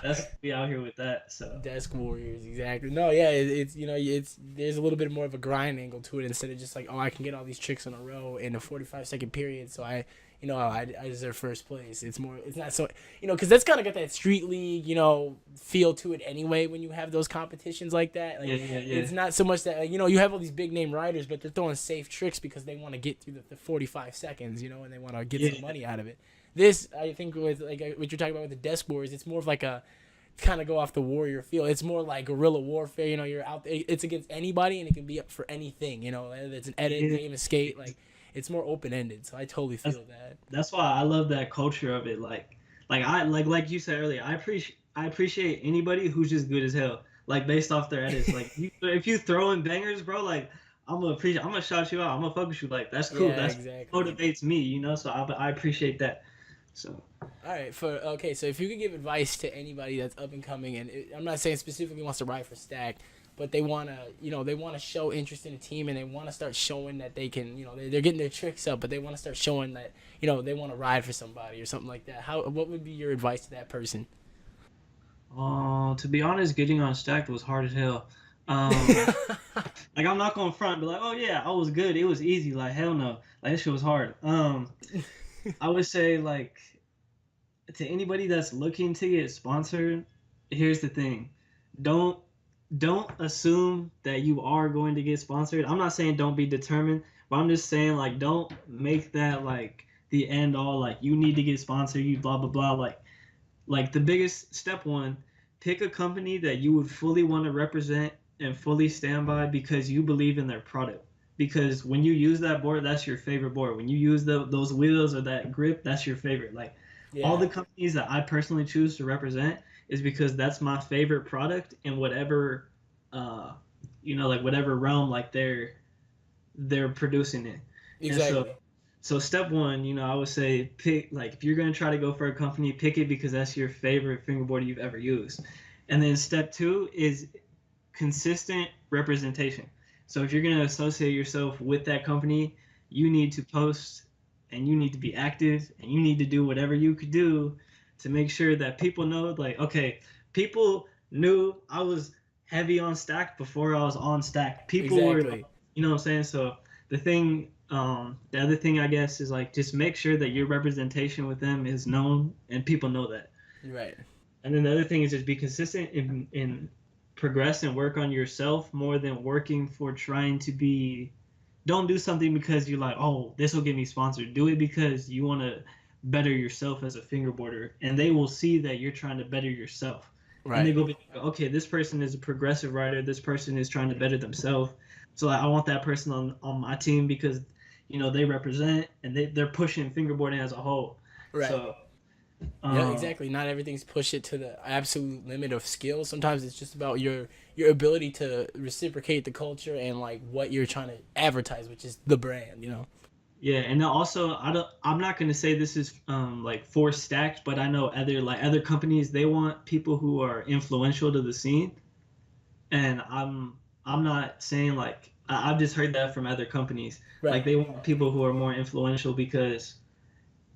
[SPEAKER 2] that's we out here with that. So
[SPEAKER 1] Desk warriors, exactly. No, yeah, it's there's a little bit more of a grind angle to it instead of just like, oh, I can get all these tricks in a row in a 45-second period, so I deserve first place. It's not so, because that's kind of got that street league, feel to it anyway when you have those competitions like that. Like,
[SPEAKER 2] yeah.
[SPEAKER 1] it's not so much that, you have all these big name riders, but they're throwing safe tricks because they want to get through the 45 seconds, and they want to get some money out of it. This, I think, with like what you're talking about with the desk wars, it's more of like a kind of go off the warrior feel. It's more like guerrilla warfare. You're out there. It's against anybody, and it can be up for anything. Whether it's an edit,
[SPEAKER 2] Yeah.
[SPEAKER 1] game, a skate. Like, it's more open ended. So I totally feel that.
[SPEAKER 2] That's why I love that culture of it. Like I like you said earlier, I appreciate anybody who's just good as hell. Like based off their edits. Like if you throw in bangers, bro, like I'm gonna shout you out. I'm gonna fuck with you. Like that's cool.
[SPEAKER 1] Yeah,
[SPEAKER 2] That's
[SPEAKER 1] exactly.
[SPEAKER 2] motivates me, So I appreciate that. So
[SPEAKER 1] All right. So if you could give advice to anybody that's up and coming, and I'm not saying specifically wants to ride for Stack, but they wanna, they wanna show interest in a team, and they wanna start showing that they can, they're getting their tricks up, but they wanna start showing that, they wanna ride for somebody or something like that. What would be your advice to that person?
[SPEAKER 2] to be honest, getting on Stacked was hard as hell. Um like I'm not gonna front, but like, oh yeah, I was good. It was easy. Like hell no. Like this shit was hard. I would say like to anybody that's looking to get sponsored, here's the thing. Don't don't assume that you are going to get sponsored. I'm not saying don't be determined, but I'm just saying like don't make that like the end all, like you need to get sponsored, you blah blah blah. Like the biggest step one, pick a company that you would fully want to represent and fully stand by because you believe in their product. Because when you use that board, that's your favorite board. When you use those wheels or that grip, that's your favorite. Like all
[SPEAKER 1] Yeah.
[SPEAKER 2] the companies that I personally choose to represent is because that's my favorite product in whatever, like whatever realm like they're producing it. And so
[SPEAKER 1] Exactly.
[SPEAKER 2] so step one, I would say pick, like if you're gonna try to go for a company, pick it because that's your favorite fingerboard you've ever used. And then step two is consistent representation. So if you're gonna associate yourself with that company, you need to post and you need to be active and you need to do whatever you could do to make sure that people know, like, okay, people knew I was heavy on Stack before I was on Stack. People were,
[SPEAKER 1] Exactly.
[SPEAKER 2] you know what I'm saying? So the other thing I guess is like just make sure that your representation with them is known and people know that.
[SPEAKER 1] Right.
[SPEAKER 2] And then the other thing is just be consistent in progress and work on yourself more than working for trying to be. Don't do something because you're like, oh, this will get me sponsored. Do it because you want to better yourself as a fingerboarder, and they will see that you're trying to better yourself. And they
[SPEAKER 1] Right.
[SPEAKER 2] go, okay, this person is a progressive rider. This person is trying to better themselves. So like, I want that person on my team because, they represent and they're pushing fingerboarding as a whole.
[SPEAKER 1] Right.
[SPEAKER 2] So,
[SPEAKER 1] Yeah,
[SPEAKER 2] um,
[SPEAKER 1] exactly. Not everything's push it to the absolute limit of skill. Sometimes it's just about your ability to reciprocate the culture and like what you're trying to advertise, which is the brand, you know.
[SPEAKER 2] yeah, and then also I'm not gonna say this is like for Stacked, but I know other companies they want people who are influential to the scene, and I'm not saying like I've just heard that from other companies, like
[SPEAKER 1] Right.
[SPEAKER 2] they want people who are more influential because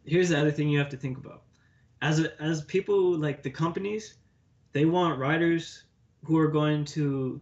[SPEAKER 2] here's the other thing you have to think about as people like the companies they want riders who are going to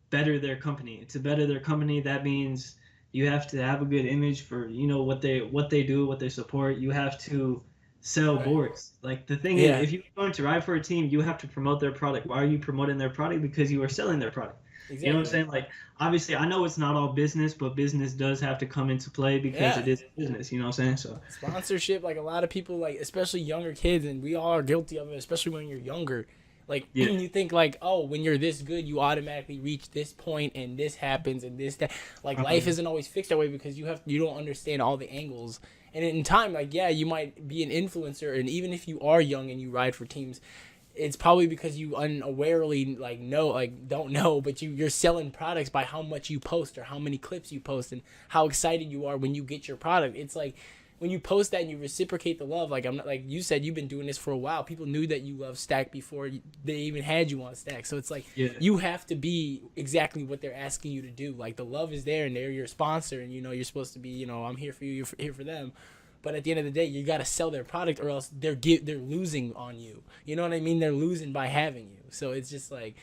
[SPEAKER 2] better their company. To better their company, that means you have to have a good image for what they do, what they support. You have to sell
[SPEAKER 1] Right.
[SPEAKER 2] boards. Like the thing is,
[SPEAKER 1] Yeah.
[SPEAKER 2] if you're going to ride for a team, you have to promote their product. Why are you promoting their product? Because you are selling their product. You know what I'm
[SPEAKER 1] Exactly.
[SPEAKER 2] saying? Like obviously, I know it's not all business, but business does have to come into play because
[SPEAKER 1] Yeah.
[SPEAKER 2] it is business. You know what I'm saying? So
[SPEAKER 1] Sponsorship, like a lot of people, like especially younger kids, and we all are guilty of it, especially when you're younger. Like
[SPEAKER 2] yeah.
[SPEAKER 1] you think like, oh, when you're this good, you automatically reach this point, and this happens, and this that. Like life
[SPEAKER 2] Um,
[SPEAKER 1] isn't always fixed that way because you don't understand all the angles. And in time, like yeah, you might be an influencer, and even if you are young and you ride for teams, it's probably because you unawarely don't know, but you're selling products by how much you post or how many clips you post and how excited you are when you get your product. It's like when you post that and you reciprocate the love, like I'm not, like you said, you've been doing this for a while. People knew that you love Stack before they even had you on Stack. So it's like
[SPEAKER 2] yeah.
[SPEAKER 1] you have to be exactly what they're asking you to do. Like the love is there and they're your sponsor, and you're supposed to be, I'm here for you, here for them. But at the end of the day, you got to sell their product, or else they're losing on you. You know what I mean? They're losing by having you. So it's just like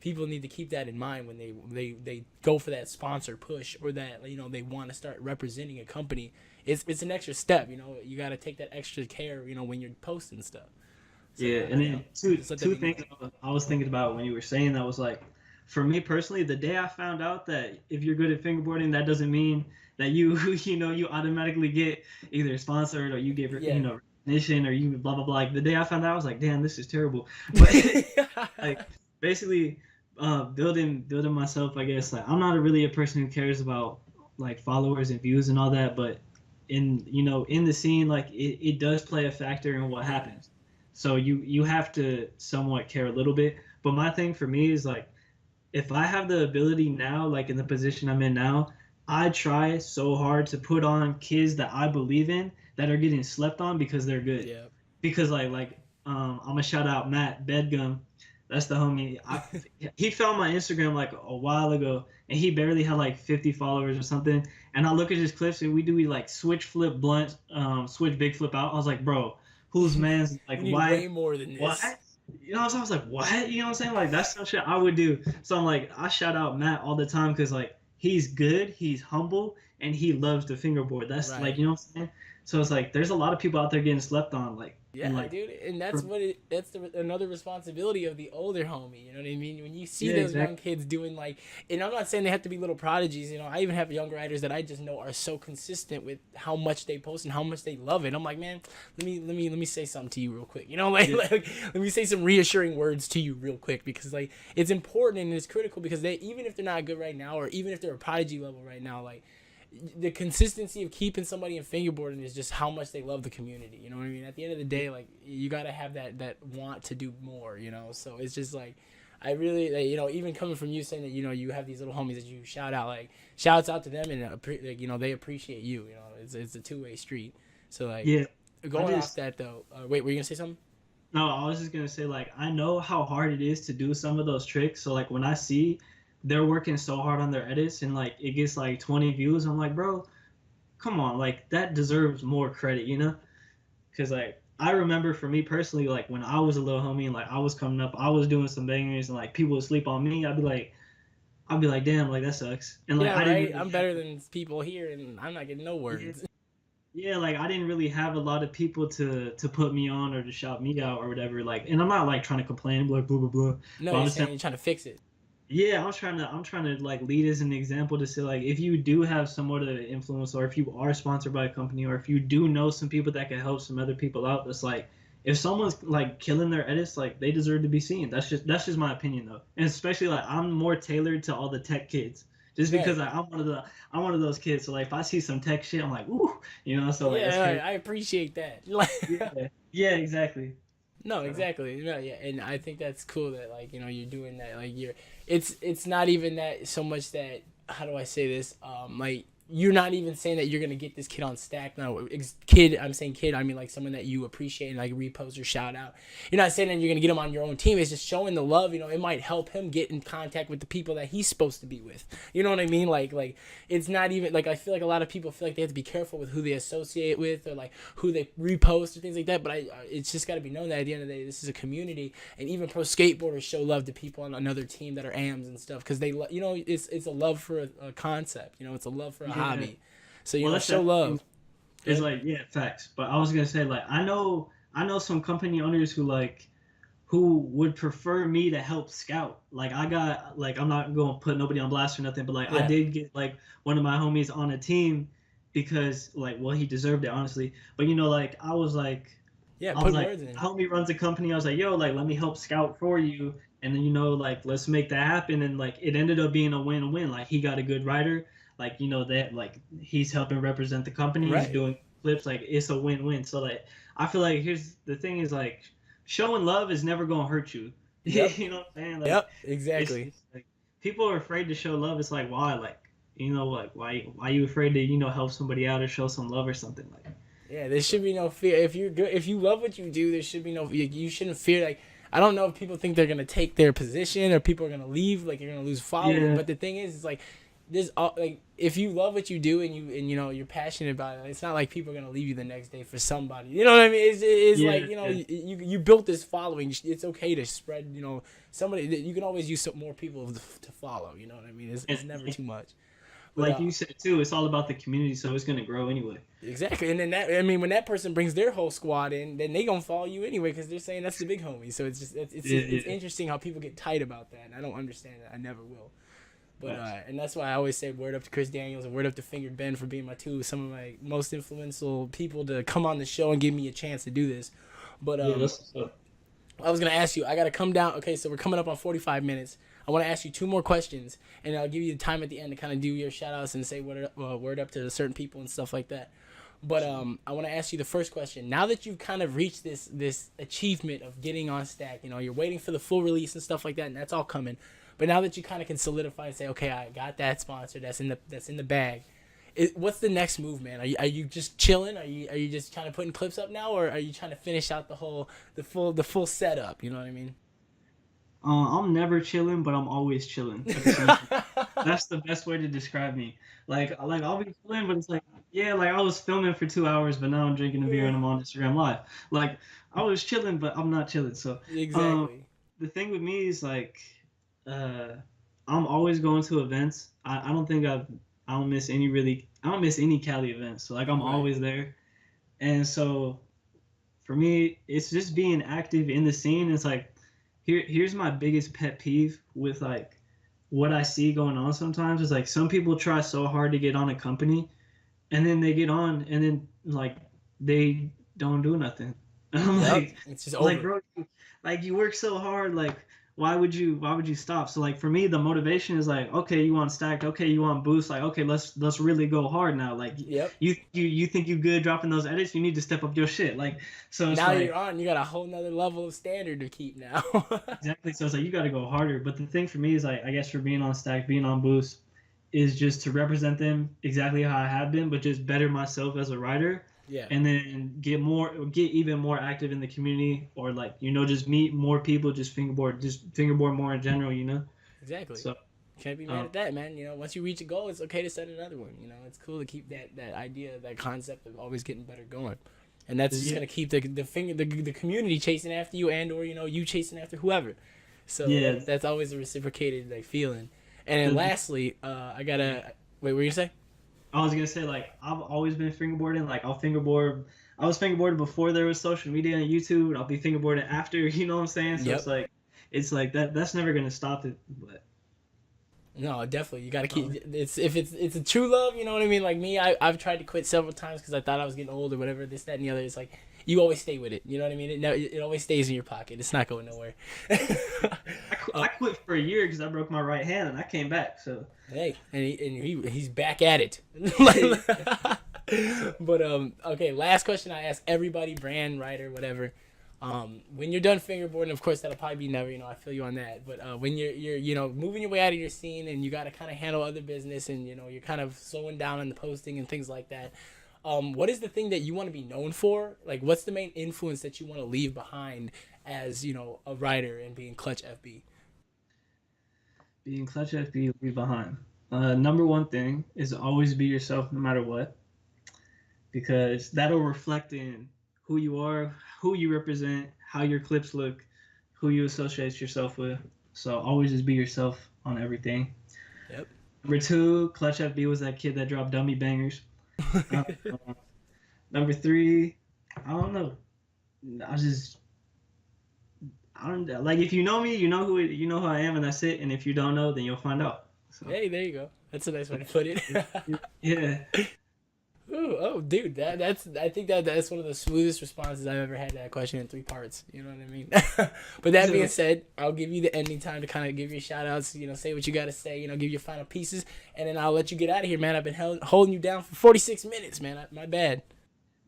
[SPEAKER 1] people need to keep that in mind when they go for that sponsor push, or that they want to start representing a company. It's an extra step. You got to take that extra care. When you're posting stuff.
[SPEAKER 2] Yeah,
[SPEAKER 1] So
[SPEAKER 2] and then two
[SPEAKER 1] just let that
[SPEAKER 2] two
[SPEAKER 1] be known.
[SPEAKER 2] things I was thinking about when you were saying that was like, for me personally, the day I found out that if you're good at fingerboarding, that doesn't mean that you you automatically get either sponsored or you get
[SPEAKER 1] Yeah.
[SPEAKER 2] recognition or you blah blah blah. Like the day I found out, I was like, damn, this is terrible. But like basically, building myself, I guess. Like I'm not really a person who cares about like followers and views and all that, but in the scene, like it does play a factor in what
[SPEAKER 1] Yeah.
[SPEAKER 2] happens. So you have to somewhat care a little bit. But my thing for me is like if I have the ability now, like in the position I'm in now, I try so hard to put on kids that I believe in that are getting slept on because they're good.
[SPEAKER 1] Yeah.
[SPEAKER 2] Because I'm gonna shout out Matt Bedgum. That's the homie. He found my Instagram like a while ago, and he barely had like 50 followers or something. And I look at his clips, and we do like switch flip blunt, switch big flip out. I was like, bro, whose man's like
[SPEAKER 1] You need way
[SPEAKER 2] why,
[SPEAKER 1] more than
[SPEAKER 2] what?
[SPEAKER 1] this.
[SPEAKER 2] So I was like, what? You know what I'm saying? Like that's some shit I would do. So I'm like, I shout out Matt all the time because like he's good, he's humble, and he loves the fingerboard. That's like,
[SPEAKER 1] Right.
[SPEAKER 2] you know what I'm saying? So it's like there's a lot of people out there getting slept on, like and
[SPEAKER 1] Yeah,
[SPEAKER 2] like
[SPEAKER 1] dude, and
[SPEAKER 2] for,
[SPEAKER 1] another responsibility of the older homie. You know what I mean? When you see
[SPEAKER 2] yeah,
[SPEAKER 1] those young
[SPEAKER 2] exactly.
[SPEAKER 1] kids doing like, and I'm not saying they have to be little prodigies. I even have young writers that I just know are so consistent with how much they post and how much they love it. I'm like, man, let me say something to you real quick. Like,
[SPEAKER 2] Yeah,
[SPEAKER 1] like let me say some reassuring words to you real quick, because like it's important and it's critical, because they, even if they're not good right now, or even if they're a prodigy level right now, like the consistency of keeping somebody in fingerboarding is just how much they love the community. You know what I mean? At the end of the day, like you gotta have that want to do more. So it's just like I really like, even coming from you saying that you have these little homies that you shout out, like shouts out to them, and like, they appreciate you. It's a two-way street. So like
[SPEAKER 2] yeah. I
[SPEAKER 1] going off
[SPEAKER 2] just
[SPEAKER 1] that though, wait, were you gonna say something?
[SPEAKER 2] no, I was just gonna say like I know how hard it is to do some of those tricks. So like when I see they're working so hard on their edits and like it gets like 20 views. I'm like, bro, come on, like that deserves more credit, you know? Because like I remember for me personally, like when I was a little homie and like I was coming up, I was doing some bangers and like people would sleep on me. I'd be like, damn, like that sucks. And like
[SPEAKER 1] Yeah,
[SPEAKER 2] I didn't
[SPEAKER 1] right.
[SPEAKER 2] really
[SPEAKER 1] I'm
[SPEAKER 2] have,
[SPEAKER 1] better than people here, and I'm not getting no
[SPEAKER 2] yeah,
[SPEAKER 1] words.
[SPEAKER 2] yeah, like I didn't really have a lot of people to put me on or to shout me out or whatever. Like, and I'm not like trying to complain, like blah blah blah.
[SPEAKER 1] No,
[SPEAKER 2] But I'm
[SPEAKER 1] you're
[SPEAKER 2] just saying,
[SPEAKER 1] saying you're trying to fix it.
[SPEAKER 2] yeah, I'm trying to like lead as an example to say like if you do have somewhat of an influence or if you are sponsored by a company or if you do know some people that can help some other people out, it's like if someone's like killing their edits, like they deserve to be seen. That's just my opinion though. And especially like I'm more tailored to all the tech kids. Just because
[SPEAKER 1] Right.
[SPEAKER 2] like, I'm one of those kids. So like if I see some tech shit, I'm like, ooh, you know, so like that's
[SPEAKER 1] Yeah,
[SPEAKER 2] crazy.
[SPEAKER 1] I appreciate that.
[SPEAKER 2] Yeah. Yeah, exactly.
[SPEAKER 1] No,
[SPEAKER 2] So
[SPEAKER 1] exactly. No, yeah, and I think that's cool that like you're doing that. Like you're, it's not even that so much that how do I say this? Like you're not even saying that you're gonna get this kid on stack. No, kid. I'm saying kid. I mean like someone that you appreciate and like repost or shout out. You're not saying that you're gonna get him on your own team. It's just showing the love. It might help him get in contact with the people that he's supposed to be with. You know what I mean? Like it's not even like I feel like a lot of people feel like they have to be careful with who they associate with or like who they repost or things like that. But it's just got to be known that at the end of the day, this is a community, and even pro skateboarders show love to people on another team that are AMs and stuff because it's a love for a concept. It's a love for a
[SPEAKER 2] yeah.
[SPEAKER 1] hobby. So
[SPEAKER 2] Well, that's
[SPEAKER 1] show
[SPEAKER 2] that thing.
[SPEAKER 1] love.
[SPEAKER 2] It's
[SPEAKER 1] Good.
[SPEAKER 2] like yeah, facts. But I was gonna say like I know some company owners who would prefer me to help scout. Like I got like I'm not gonna put nobody on blast or nothing, but like I
[SPEAKER 1] Yeah.
[SPEAKER 2] did get like one of my homies on a team because like well he deserved it honestly. But like
[SPEAKER 1] Yeah.
[SPEAKER 2] I was
[SPEAKER 1] Put
[SPEAKER 2] like
[SPEAKER 1] words in.
[SPEAKER 2] homie runs a company. I was like yo like let me help scout for you. And then like let's make that happen. And like it ended up being a win-win. Like he got a good writer. Like that like he's helping represent the company. He's
[SPEAKER 1] Right.
[SPEAKER 2] doing clips. Like it's a win-win. So like I feel like here's the thing is like showing love is never gonna hurt you.
[SPEAKER 1] Yep.
[SPEAKER 2] You know what I'm saying? Like
[SPEAKER 1] Yep.
[SPEAKER 2] it's,
[SPEAKER 1] Exactly.
[SPEAKER 2] it's like people are afraid to show love. It's like why? Like like why you afraid to help somebody out or show some love or something like.
[SPEAKER 1] Yeah, there should be no fear. If you're good, if you love what you do, there should be no. You shouldn't fear. Like I don't know if people think they're gonna take their position or people are gonna leave. Like you're gonna lose following.
[SPEAKER 2] Yeah,
[SPEAKER 1] But the thing is, it's like this. Like if you love what you do and you're passionate about it, it's not like people are gonna leave you the next day for somebody. You know what I mean? It's like
[SPEAKER 2] yeah, yeah.
[SPEAKER 1] you built this following. It's okay to spread. Somebody you can always use some more people to follow. You know what I mean? It's
[SPEAKER 2] And
[SPEAKER 1] never too much. But
[SPEAKER 2] like you said too, it's all about the community, so it's gonna grow anyway.
[SPEAKER 1] exactly, and then when that person brings their whole squad in, then they gonna follow you anyway because they're saying that's the big homie. So it's just
[SPEAKER 2] Yeah,
[SPEAKER 1] it's
[SPEAKER 2] yeah.
[SPEAKER 1] interesting how people get tight about that, and I don't understand it. I never will. But
[SPEAKER 2] Facts.
[SPEAKER 1] and that's why I always say word up to Chris Daniels and word up to Fingered Ben for being some of my most influential people to come on the show and give me a chance to do this. But
[SPEAKER 2] Yeah, that's what's up.
[SPEAKER 1] I was gonna ask you. I gotta come down. Okay, so we're coming up on 45 minutes. I want to ask you two more questions, and I'll give you the time at the end to kind of do your shout outs and say word up to certain people and stuff like that. But I want to ask you the first question. Now that you've kind of reached this achievement of getting on Stack, you're waiting for the full release and stuff like that, and that's all coming. But now that you kind of can solidify and say, okay, I got that sponsor, that's in the bag. What's the next move, man? Are you just chilling? Are you just kind of putting clips up now, or are you trying to finish out the full setup? You know what I mean?
[SPEAKER 2] I'm never chilling, but I'm always chilling at the same time. That's the best way to describe me. Like I'll be chilling, but it's like, yeah, like I was filming for 2 hours, but now I'm drinking a beer
[SPEAKER 1] Yeah.
[SPEAKER 2] and I'm on Instagram Live. Like I was chilling, but I'm not chilling. So, um,
[SPEAKER 1] Exactly.
[SPEAKER 2] the thing with me is like, uh, I'm always going to events. I don't think I don't miss any Cali events. So like I'm
[SPEAKER 1] Right.
[SPEAKER 2] always there, and so for me, it's just being active in the scene. It's like here's my biggest pet peeve with like what I see going on sometimes is like some people try so hard to get on a company and then they get on and then like they don't do nothing. And I'm
[SPEAKER 1] Yep.
[SPEAKER 2] like
[SPEAKER 1] It's just
[SPEAKER 2] like
[SPEAKER 1] over.
[SPEAKER 2] bro, like you work so hard, like why would you stop? So like for me the motivation is like okay you want stacked, okay you want boost, like okay let's really go hard now. Like
[SPEAKER 1] Yep.
[SPEAKER 2] you think you good dropping those edits, you need to step up your shit. Like so it's
[SPEAKER 1] Now you're
[SPEAKER 2] like
[SPEAKER 1] on. You got a whole nother level of standard to keep now.
[SPEAKER 2] exactly. So it's like you got to go harder. But the thing for me is like I guess for being on Stack, being on Boost, is just to represent them exactly how I have been, but just better myself as a writer,
[SPEAKER 1] Yeah.
[SPEAKER 2] and then get even more active in the community, or like just meet more people, just fingerboard more in general.
[SPEAKER 1] Exactly.
[SPEAKER 2] So.
[SPEAKER 1] Can't be mad at that, man. You know, once you reach a goal, it's okay to set another one. You know, it's cool to keep that idea, that concept of always getting better going. And that's just gonna keep the community chasing after you, and or you chasing after whoever. So that's always a reciprocated like feeling. And then lastly, I gotta wait. What were you say?
[SPEAKER 2] I was gonna say, like, I've always been fingerboarding. Like, I'll fingerboard. I was fingerboarding before there was social media and YouTube, and I'll be fingerboarding after. You know what I'm saying? So it's like that. That's never gonna stop it. But
[SPEAKER 1] no, definitely, you gotta keep. It's a true love. You know what I mean? Like me, I've tried to quit several times because I thought I was getting old or whatever. This, that, and the other. It's like you always stay with it. You know what I mean? It always stays in your pocket. It's not going nowhere.
[SPEAKER 2] I quit for a year because I broke my right hand and I came back. So
[SPEAKER 1] hey, and he's back at it. But okay. Last question I ask everybody, brand, writer, whatever. When you're done fingerboarding, of course that'll probably be never. You know, I feel you on that. But when you're moving your way out of your scene and you got to kind of handle other business and you're kind of slowing down on the posting and things like that. What is the thing that you want to be known for? Like, what's the main influence that you want to leave behind as, a writer and being Clutch FB?
[SPEAKER 2] Being Clutch FB, leave behind. Number one thing is always be yourself no matter what, because that'll reflect in who you are, who you represent, how your clips look, who you associate yourself with. So always just be yourself on everything.
[SPEAKER 1] Yep.
[SPEAKER 2] Number two, Clutch FB was that kid that dropped dummy bangers. Number three, I don't know. I don't like, if you know me, you know who I am, and that's it. And if you don't know, then you'll find out. So.
[SPEAKER 1] Hey, there you go. That's a nice way to put it.
[SPEAKER 2] Yeah.
[SPEAKER 1] Ooh, oh, dude, I think that's one of the smoothest responses I've ever had to that question in 3 parts. You know what I mean? But that being said, I'll give you the ending time to kind of give your shout outs, say what you got to say, give your final pieces, and then I'll let you get out of here, man. I've been holding you down for 46 minutes, man. My bad.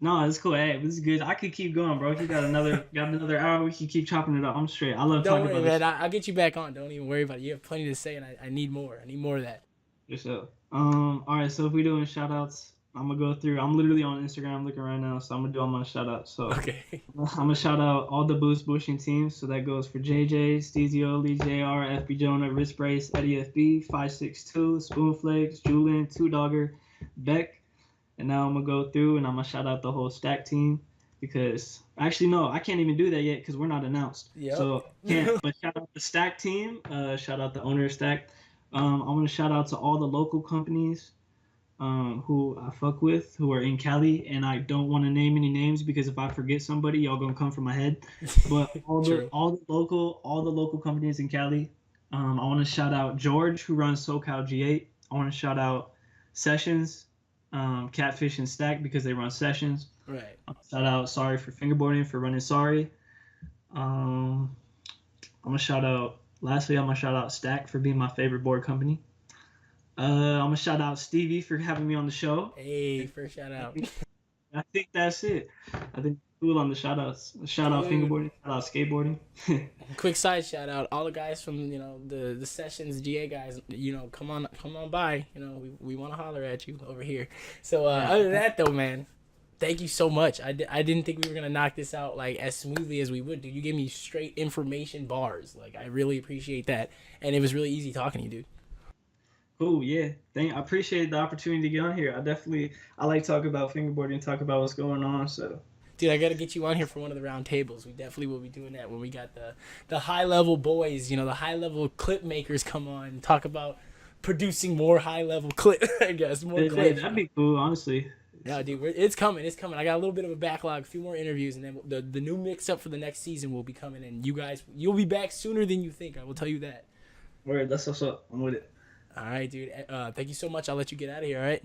[SPEAKER 2] No, it's cool. Hey, this is good. I could keep going, bro. If you got another hour, we can keep chopping it up. I'm straight. I love talking about this.
[SPEAKER 1] Don't worry, man. I'll get you back on. Don't even worry about it. You have plenty to say, and I need more. I need more of that.
[SPEAKER 2] Yes, sir. All right, so if we're doing shout outs, I'm going to go through. I'm literally on Instagram looking right now, so I'm going to do all my shout outs. So
[SPEAKER 1] okay.
[SPEAKER 2] I'm going to shout out all the Boost Bushing teams. So that goes for JJ, Stezio, Lee JR, FB Jonah, Wrist Brace, Eddie FB, 562, Spoonflakes, Julian, Two Dogger, Beck. And now I'm going to go through and I'm going to shout out the whole Stack team because actually, no, I can't even do that yet because we're not announced.
[SPEAKER 1] Yep.
[SPEAKER 2] So can't. But shout out the Stack team. Shout out the owner of Stack. I want to shout out to all the local companies who I fuck with, who are in Cali, and I don't want to name any names because if I forget somebody, y'all gonna come from my head. But all the local companies in Cali. I want to shout out George, who runs SoCal G8. I want to shout out Sessions, Catfish and Stack because they run Sessions.
[SPEAKER 1] Right.
[SPEAKER 2] Shout out Sorry for Fingerboarding for running Sorry. I'm gonna shout out. Lastly, I'm gonna shout out Stack for being my favorite board company. I'm gonna shout out Stevie for having me on the show.
[SPEAKER 1] Hey, first shout out.
[SPEAKER 2] I think that's it. I think cool on the shout outs. Shout out fingerboarding, shout out skateboarding.
[SPEAKER 1] Quick side shout out, all the guys from the Sessions GA guys. Come on by. We want to holler at you over here. So other than that though, man, thank you so much. I didn't think we were gonna knock this out like as smoothly as we would, dude. You gave me straight information bars. Like I really appreciate that, and it was really easy talking to you, dude.
[SPEAKER 2] Oh yeah, I appreciate the opportunity to get on here. I like talking about fingerboarding, talk about what's going on. So,
[SPEAKER 1] dude, I gotta get you on here for one of the round tables. We definitely will be doing that when we got the high level boys, the high level clip makers come on and talk about producing more high level clip. I guess more clips.
[SPEAKER 2] That'd be cool, honestly.
[SPEAKER 1] No, dude, it's coming. It's coming. I got a little bit of a backlog, a few more interviews, and then the new mix up for the next season will be coming. And you'll be back sooner than you think. I will tell you that.
[SPEAKER 2] Word, that's what's up. I'm with it.
[SPEAKER 1] All right, dude. Thank you so much. I'll let you get out of here. All right.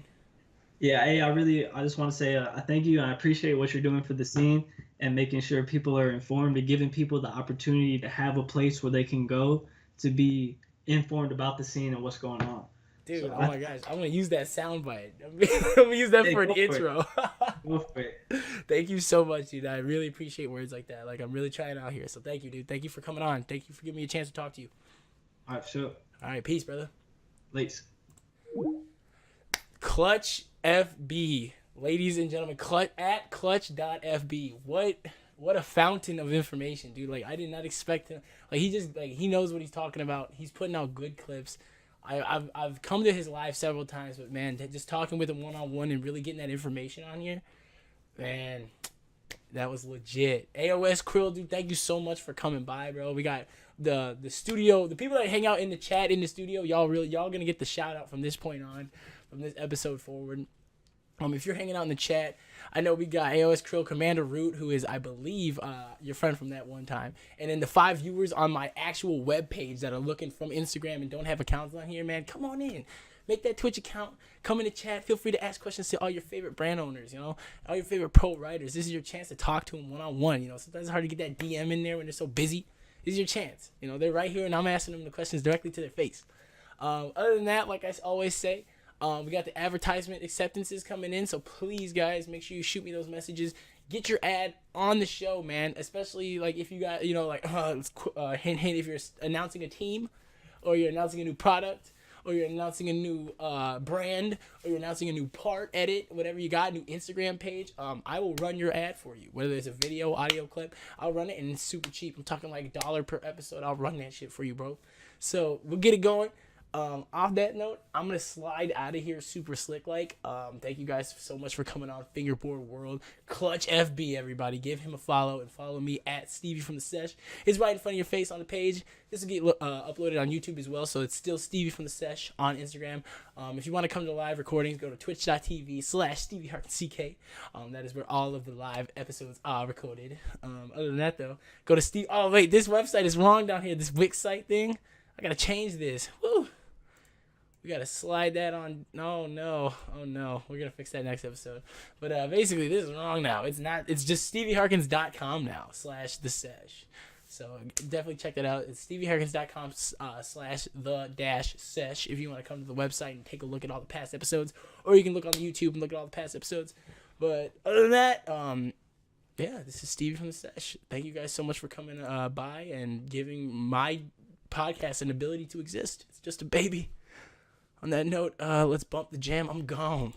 [SPEAKER 2] Yeah. Hey, I just want to say I thank you. I appreciate what you're doing for the scene and making sure people are informed and giving people the opportunity to have a place where they can go to be informed about the scene and what's going on.
[SPEAKER 1] Dude, so my gosh, I'm gonna use that soundbite. I'm gonna use that for an intro.
[SPEAKER 2] Go for it.
[SPEAKER 1] Thank you so much, dude. I really appreciate words like that. Like I'm really trying out here. So thank you, dude. Thank you for coming on. Thank you for giving me a chance to talk to you.
[SPEAKER 2] All right, sure.
[SPEAKER 1] All right, peace, brother.
[SPEAKER 2] Lates.
[SPEAKER 1] Clutch FB, ladies and gentlemen, at clutch.fb. What a fountain of information, dude. Like I did not expect him. Like he knows what he's talking about. He's putting out good clips. I've come to his live several times, but man, just talking with him one-on-one and really getting that information on here, man, that was legit. AOS Krill, dude, thank you so much for coming by, bro. We got the studio, the people that hang out in the chat in the studio, y'all gonna get the shout out from this point on, from this episode forward. If you're hanging out in the chat, I know we got AOS Krill, Commander Root, who is, I believe, your friend from that one time. And then the 5 viewers on my actual web page that are looking from Instagram and don't have accounts on here, man, come on in. Make that Twitch account. Come in the chat. Feel free to ask questions to all your favorite brand owners, all your favorite pro writers. This is your chance to talk to them one-on-one. Sometimes it's hard to get that DM in there when they're so busy. This is your chance. They're right here, and I'm asking them the questions directly to their face. Other than that, like I always say, we got the advertisement acceptances coming in, so please, guys, make sure you shoot me those messages. Get your ad on the show, man. Especially like if you got, hint, if you're announcing a team, or you're announcing a new product, or you're announcing a new brand, or you're announcing a new part edit, whatever you got, new Instagram page. I will run your ad for you, whether it's a video, audio clip. I'll run it, and it's super cheap. I'm talking like $1 per episode. I'll run that shit for you, bro. So we'll get it going. Off that note, I'm gonna slide out of here super slick like. Thank you guys so much for coming on Fingerboard World. Clutch FB, everybody. Give him a follow and follow me at Stevie from the Sesh. It's right in front of your face on the page. This will get uploaded on YouTube as well, so it's still Stevie from the Sesh on Instagram. If you want to come to live recordings, go to twitch.tv/StevieHarkinCK. That is where all of the live episodes are recorded. Other than that, though, go to Steve. Oh wait, this website is wrong down here. This Wix site thing. I gotta change this. Woo. We gotta slide that on. Oh no. We're gonna fix that next episode. But basically, this is wrong now. It's not. It's just StevieHarkins.com now /the Sesh. So definitely check that out. It's StevieHarkins.com /the-sesh if you want to come to the website and take a look at all the past episodes, or you can look on YouTube and look at all the past episodes. But other than that, yeah, this is Stevie from the Sesh. Thank you guys so much for coming by and giving my podcast an ability to exist. It's just a baby. On that note, let's bump the jam. I'm gone.